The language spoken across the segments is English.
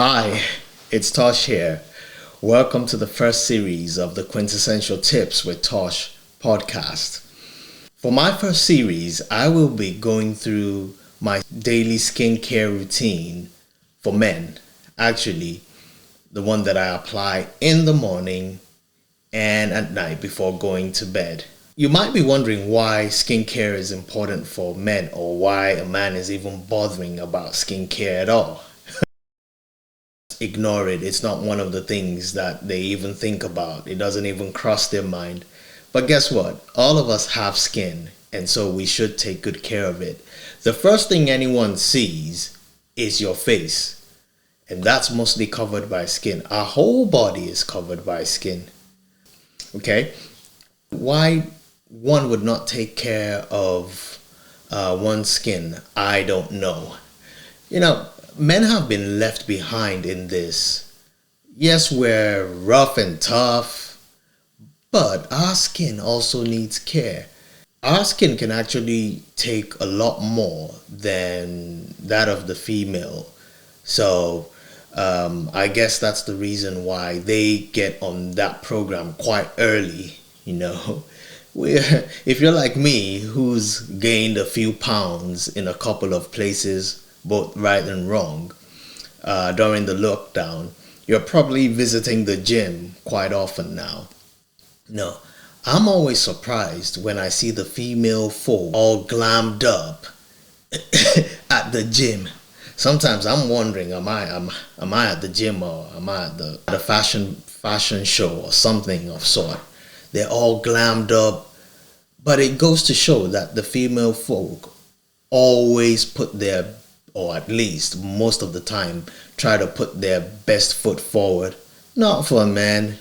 Hi, it's Tosh here. Welcome to the first series of the Quintessential Tips with Tosh podcast. For my first series, I will be going through my daily skincare routine for men. Actually, the one that I apply in the morning and at night before going to bed. You might be wondering why skincare is important for men or why a man is even bothering about skincare at all. Ignore it. It's not one of the things that they even think about. It doesn't even cross their mind. But guess what? All of us have skin, and so we should take good care of it. The first thing anyone sees is your face, and that's mostly covered by skin. Our whole body is covered by skin. Okay? Why one would not take care of one's skin, I don't know. Men have been left behind in this. Yes, we're rough and tough, but our skin also needs care. Our skin can actually take a lot more than that of the female. So I guess that's the reason why they get on that program quite early. If you're like me, who's gained a few pounds in a couple of places, both right and wrong, during the lockdown, you're probably visiting the gym quite often now. No, I'm always surprised when I see the female folk all glammed up at the gym. Sometimes I'm wondering, am I at the gym or am I at the fashion show or something of sort? They're all glammed up, but it goes to show that the female folk always put their, or at least most of the time, try to put their best foot forward. Not for men.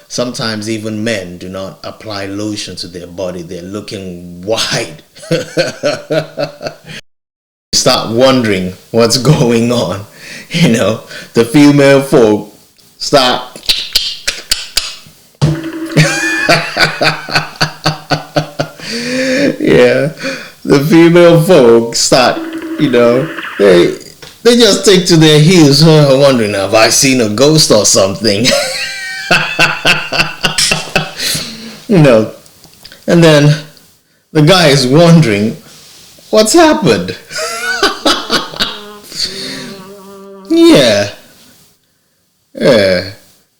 Sometimes even men do not apply lotion to their body. They're looking wide. Start wondering what's going on. The female folk start yeah, the female folks start, they just take to their heels, wondering, have I seen a ghost or something? And then the guy is wondering, what's happened? Yeah.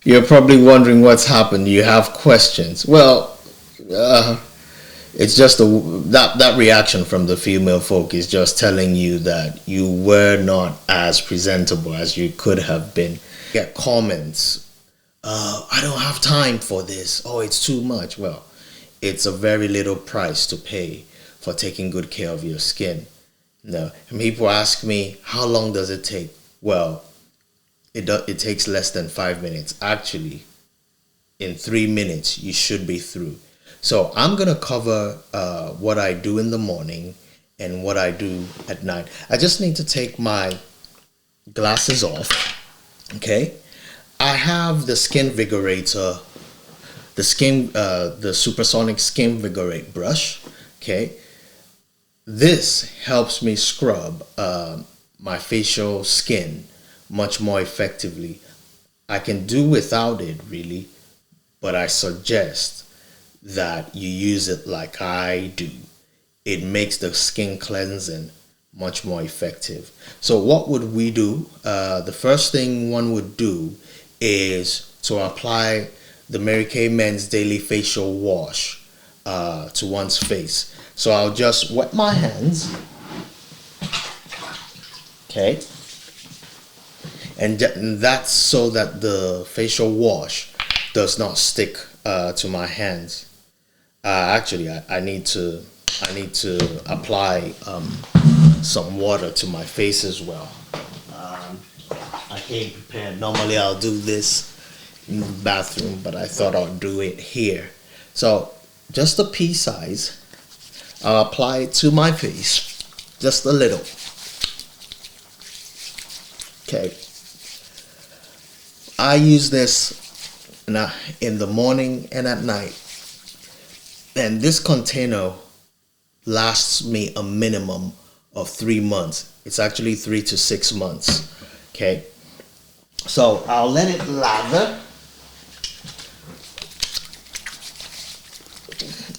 You're probably wondering what's happened. You have questions. Well, it's just that reaction from the female folk is just telling you that you were not as presentable as you could have been. Get comments. I don't have time for this. Oh, it's too much. Well, it's a very little price to pay for taking good care of your skin. And people ask me, how long does it take? Well, it takes less than 5 minutes. Actually, in 3 minutes, you should be through. So I'm going to cover what I do in the morning and what I do at night. I just need to take my glasses off, okay? I have the Skin Vigorator, the Supersonic Skin Vigorate brush, okay? This helps me scrub my facial skin much more effectively. I can do without it, really, but I suggest that you use it like I do. It makes the skin cleansing much more effective. So what would we do? The first thing one would do is to apply the Mary Kay Men's Daily Facial Wash to one's face. So I'll just wet my hands, okay? And that's so that the facial wash does not stick to my hands. Actually, I need to apply some water to my face as well. I came prepared. Normally I'll do this in the bathroom, but I thought I'll do it here. So just a pea size. I'll apply it to my face, just a little. Okay. I use this in the morning and at night. And this container lasts me a minimum of 3 months. It's actually 3 to 6 months. Okay, so I'll let it lather,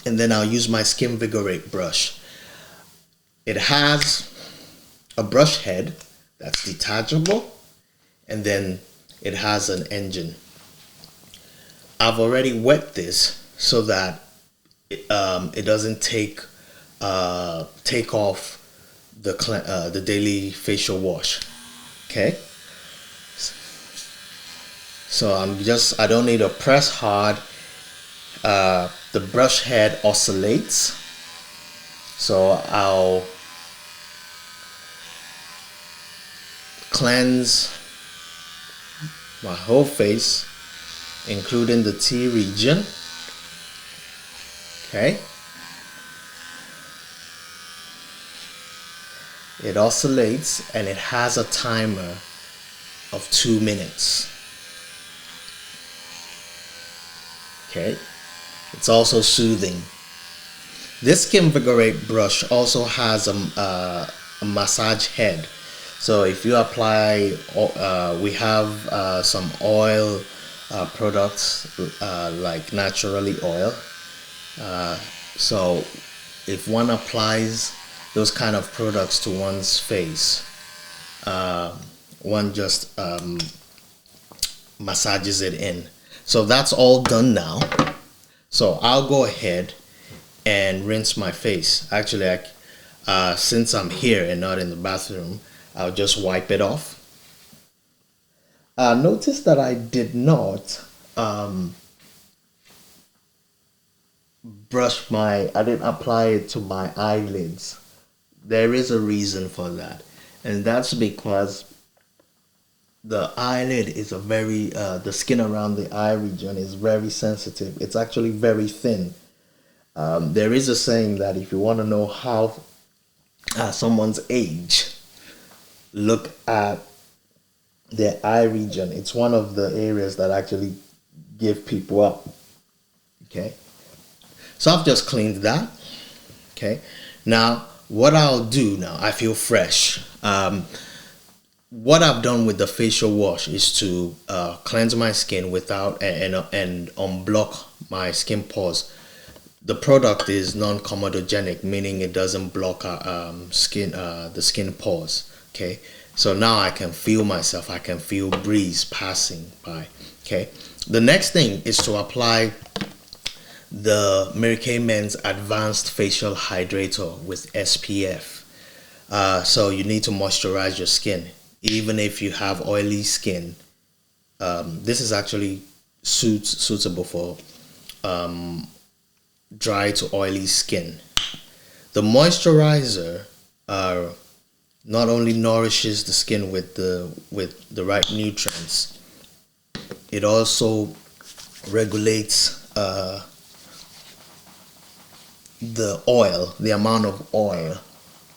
and then I'll use my Skin Vigorate brush. It has a brush head that's detachable, and then it has an engine. I've already wet this so that it doesn't take off the daily facial wash. Okay, so I don't need to press hard. The brush head oscillates, so I'll cleanse my whole face, including the T region. Okay, it oscillates and it has a timer of 2 minutes. Okay, it's also soothing. This Skin Vigorate brush also has a massage head. So if you apply, we have some oil products like naturally oil. So if one applies those kind of products to one's face, one just massages it in. So that's all done now. So I'll go ahead and rinse my face. Actually, since I'm here and not in the bathroom, I'll just wipe it off. Notice that I did not I didn't apply it to my eyelids. There is a reason for that, and that's because the eyelid is the skin around the eye region is very sensitive. It's actually very thin. There is a saying that if you want to know how someone's age, look at their eye region. It's one of the areas that actually give people up. Okay, so I've just cleaned that. Okay, now what I'll do now, I feel fresh. What I've done with the facial wash is to cleanse my skin without and unblock my skin pores. The product is non-comedogenic, meaning it doesn't block the skin pores. Okay, so now I can feel myself. I can feel breeze passing by. Okay, the next thing is to apply the Mary Kay Men's Advanced Facial Hydrator with SPF. So you need to moisturize your skin, even if you have oily skin. This is actually suitable for dry to oily skin. The moisturizer not only nourishes the skin with the right nutrients, it also regulates the amount of oil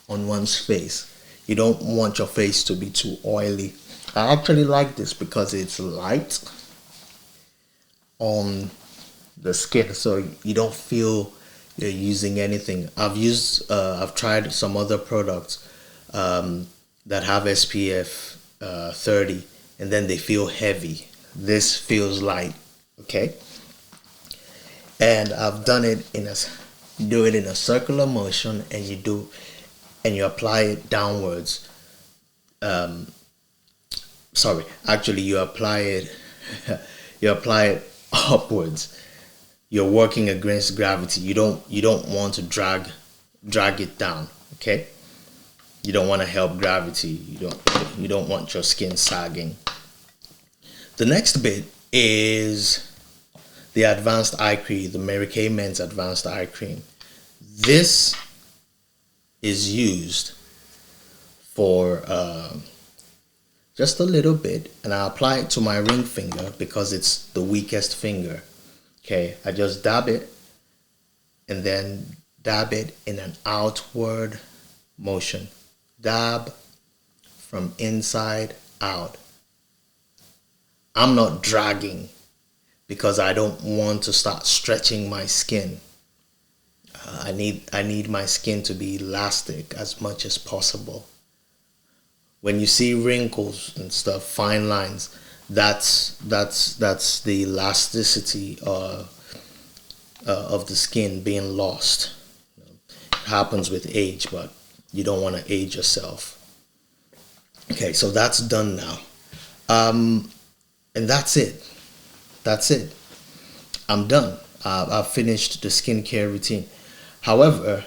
on one's face. You don't want your face to be too oily. I actually like this because it's light on the skin, so you don't feel you're using anything. I've tried some other products that have SPF 30, and then they feel heavy. This feels light. Okay, and I've done it in a circular motion, and you apply it downwards. You apply it upwards. You're working against gravity. You don't want to drag it down. Okay, you don't want to help gravity. You don't want your skin sagging. The next bit is the advanced eye cream, the Mary Kay Men's Advanced Eye Cream. This is used for just a little bit, and I apply it to my ring finger because it's the weakest finger. Okay, I just dab it and then dab it in an outward motion. Dab from inside out. I'm not dragging because I don't want to start stretching my skin. I need my skin to be elastic as much as possible. When you see wrinkles and stuff, fine lines, that's the elasticity of the skin being lost. It happens with age, but you don't want to age yourself. Okay, so that's done now. And that's it. That's it. I'm done. I've finished the skincare routine. However,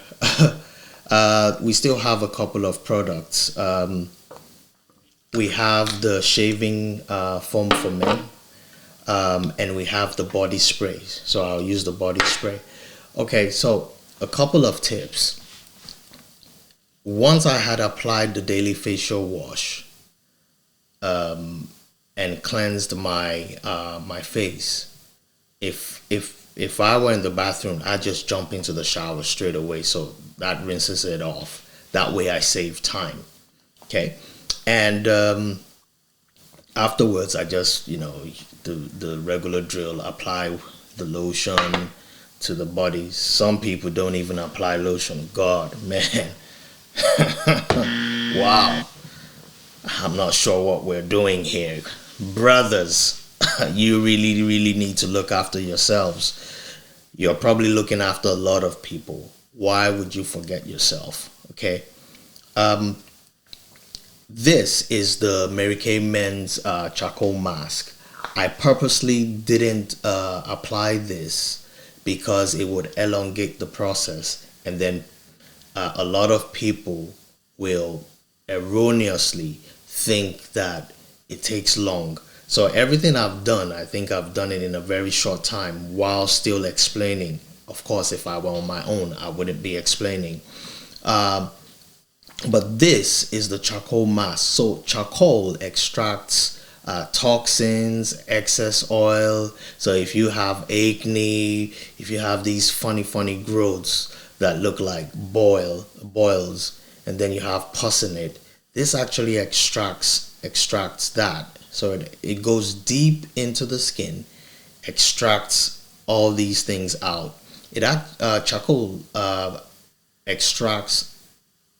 we still have a couple of products. We have the shaving foam for men, and we have the body sprays. So I'll use the body spray. Okay, so a couple of tips. Once I had applied the daily facial wash and cleansed my face, if I were in the bathroom, I just jump into the shower straight away. So that rinses it off. That way I save time. Okay, and afterwards I just the regular drill, apply the lotion to the body. Some people don't even apply lotion. God, man. Wow. I'm not sure what we're doing here. Brothers, you really, really need to look after yourselves. You're probably looking after a lot of people. Why would you forget yourself? Okay. This is the Mary Kay Men's charcoal mask. I purposely didn't apply this because it would elongate the process, and then a lot of people will erroneously think that it takes long. So everything I've done, I think I've done it in a very short time while still explaining. Of course, if I were on my own, I wouldn't be explaining. But this is the charcoal mask. So charcoal extracts toxins, excess oil. So if you have acne, if you have these funny growths that look like boils, and then you have pus in it, this actually extracts that. So it goes deep into the skin, extracts all these things out. Charcoal extracts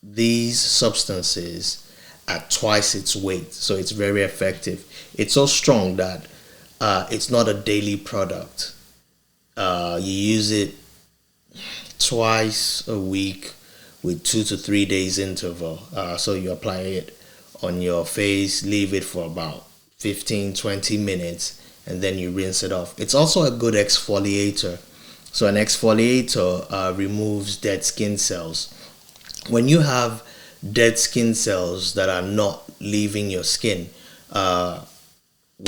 these substances at twice its weight, so it's very effective. It's so strong that it's not a daily product. You use it twice a week with 2 to 3 days interval. So you apply it on your face, leave it for about 15-20 minutes, and then you rinse it off. It's also a good exfoliator. So an exfoliator removes dead skin cells. When you have dead skin cells that are not leaving your skin,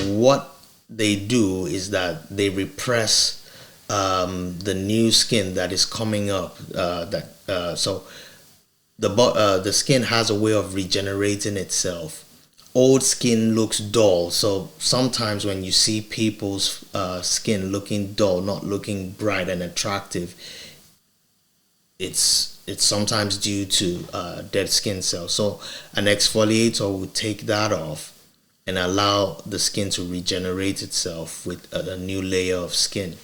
what they do is that they repress the new skin that is coming up. So the skin has a way of regenerating itself. Old skin looks dull, so sometimes when you see people's skin looking dull, not looking bright and attractive, it's sometimes due to dead skin cells. So an exfoliator will take that off and allow the skin to regenerate itself with a new layer of skin.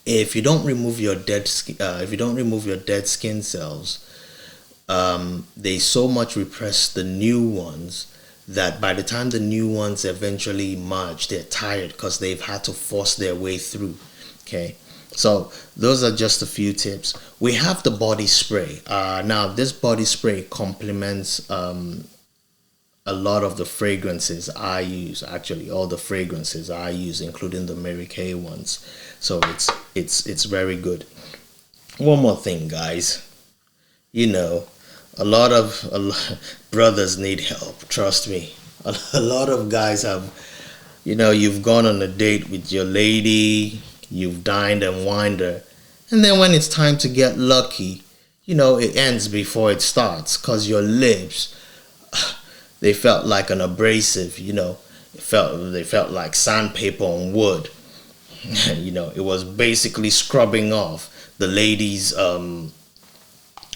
If you don't remove your dead skin cells, they so much repress the new ones that by the time the new ones eventually merge, they're tired because they've had to force their way through. Okay, so those are just a few tips. We have the body spray. Now this body spray complements a lot of the fragrances I use. Actually, all the fragrances I use, including the Mary Kay ones. So it's very good. One more thing, guys. A lot of brothers need help. Trust me. A lot of guys have, you've gone on a date with your lady, you've dined and wined her, and then when it's time to get lucky, it ends before it starts because your lips, they felt like an abrasive. They felt like sandpaper on wood. It was basically scrubbing off the lady's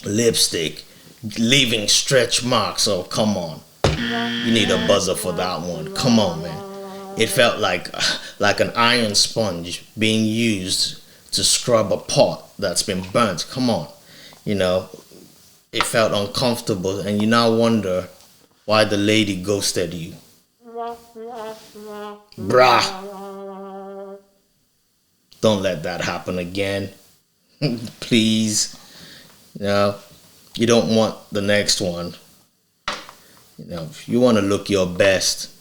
lipstick, leaving stretch marks. Oh, come on. You need a buzzer for that one. Come on, man. It felt like an iron sponge being used to scrub a pot that's been burnt. Come on, you know, it felt uncomfortable, and you now wonder why the lady ghosted you. Bruh, don't let that happen again. Please. You know, you don't want the next one. You know, if you want to look your best.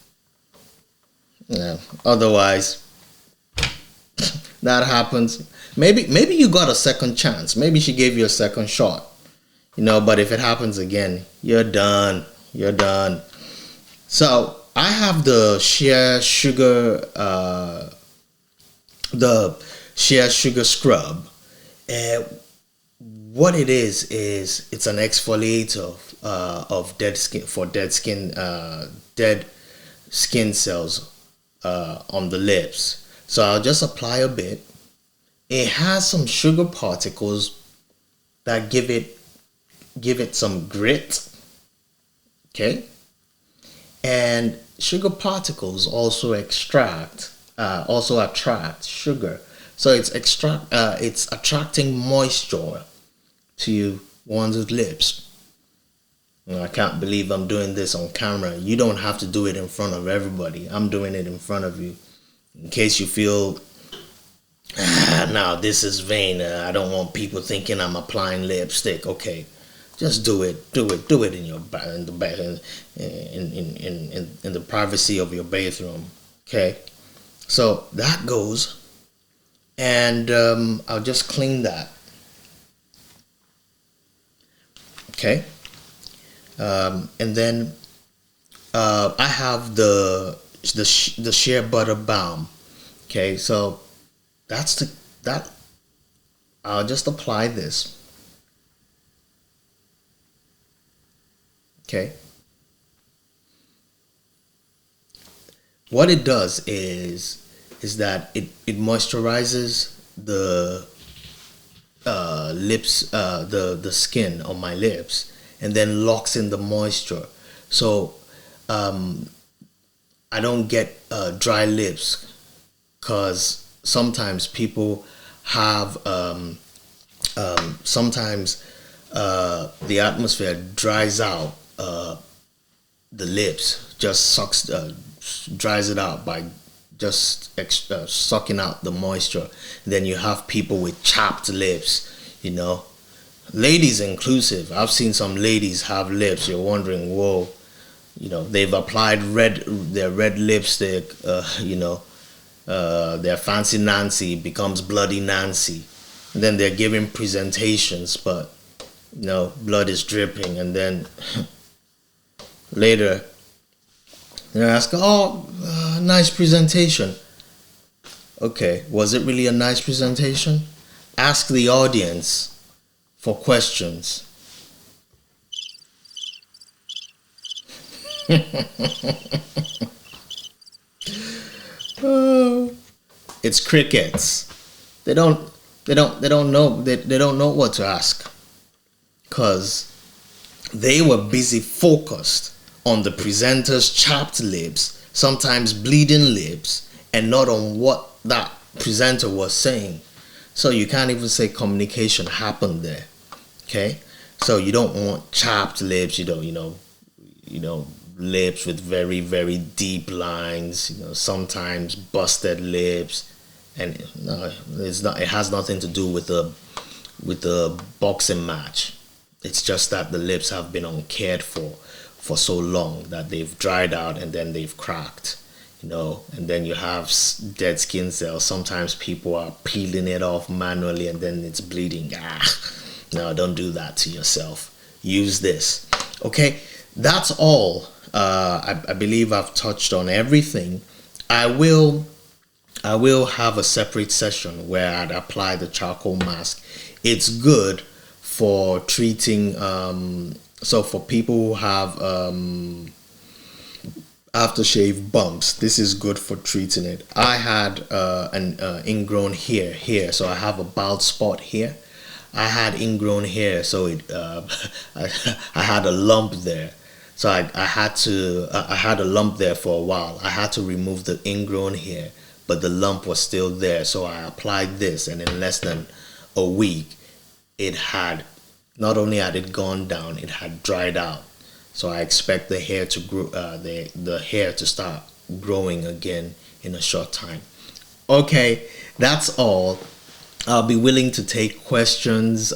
You know, otherwise, that happens. Maybe you got a second chance. Maybe she gave you a second shot. You know, but if it happens again, you're done. You're done. So I have the shea sugar scrub. And what it is it's an exfoliator of dead skin, for dead skin cells on the lips. So I'll just apply a bit. It has some sugar particles that give it some grit. Okay, and sugar particles also attract sugar. So it's attracting moisture to one's lips. You know, I can't believe I'm doing this on camera. You don't have to do it in front of everybody. I'm doing it in front of you. In case you feel, now this is vain. I don't want people thinking I'm applying lipstick. Okay, just do it in your in the privacy of your bathroom. Okay, so that goes. And I'll just clean that. Okay. And then I have the shea butter balm. Okay, so that I'll just apply this. Okay. What it does is that it moisturizes the lips, the skin on my lips, and then locks in the moisture. So I don't get dry lips, because sometimes people have sometimes the atmosphere dries out the lips, just dries it out by just sucking out the moisture. Then you have people with chapped lips, you know, ladies inclusive. I've seen some ladies have lips. You're wondering, whoa, you know, they've applied their red lipstick, you know, their fancy Nancy becomes bloody Nancy. And then they're giving presentations, but you know, blood is dripping, and then later they ask, oh, nice presentation. Okay, was it really a nice presentation? Ask the audience for questions. It's crickets. They don't know what to ask, because they were busy focused on the presenter's chapped lips, sometimes bleeding lips, and not on what that presenter was saying. So you can't even say communication happened there. Okay, so you don't want chapped lips. You know, lips with very, very deep lines. You know, sometimes busted lips, and no, it's not. It has nothing to do with the boxing match. It's just that the lips have been uncared for so long that they've dried out and then they've cracked. You know, and then you have dead skin cells. Sometimes people are peeling it off manually and then it's bleeding. No, don't do that to yourself. Use this. Okay, that's all. I believe I've touched on everything. I will have a separate session where I'd apply the charcoal mask. It's good for treating, so for people who have aftershave bumps, this is good for treating it. I had an ingrown hair here, so I have a bald spot here. I had ingrown hair, so I had a lump there. So I had a lump there for a while. I had to remove the ingrown hair, but the lump was still there. So I applied this, and in less than a week, it had, not only had it gone down, it had dried out. So I expect the hair to grow, the hair to start growing again in a short time. Okay, that's all. I'll be willing to take questions.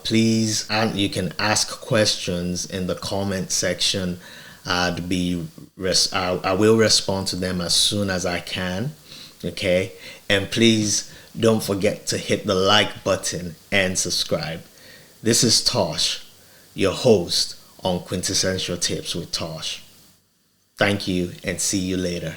Please, and you can ask questions in the comment section. I will respond to them as soon as I can. Okay, and please don't forget to hit the like button and subscribe. This is Tosh, your host on Quintessential Tips with Tosh. Thank you and see you later.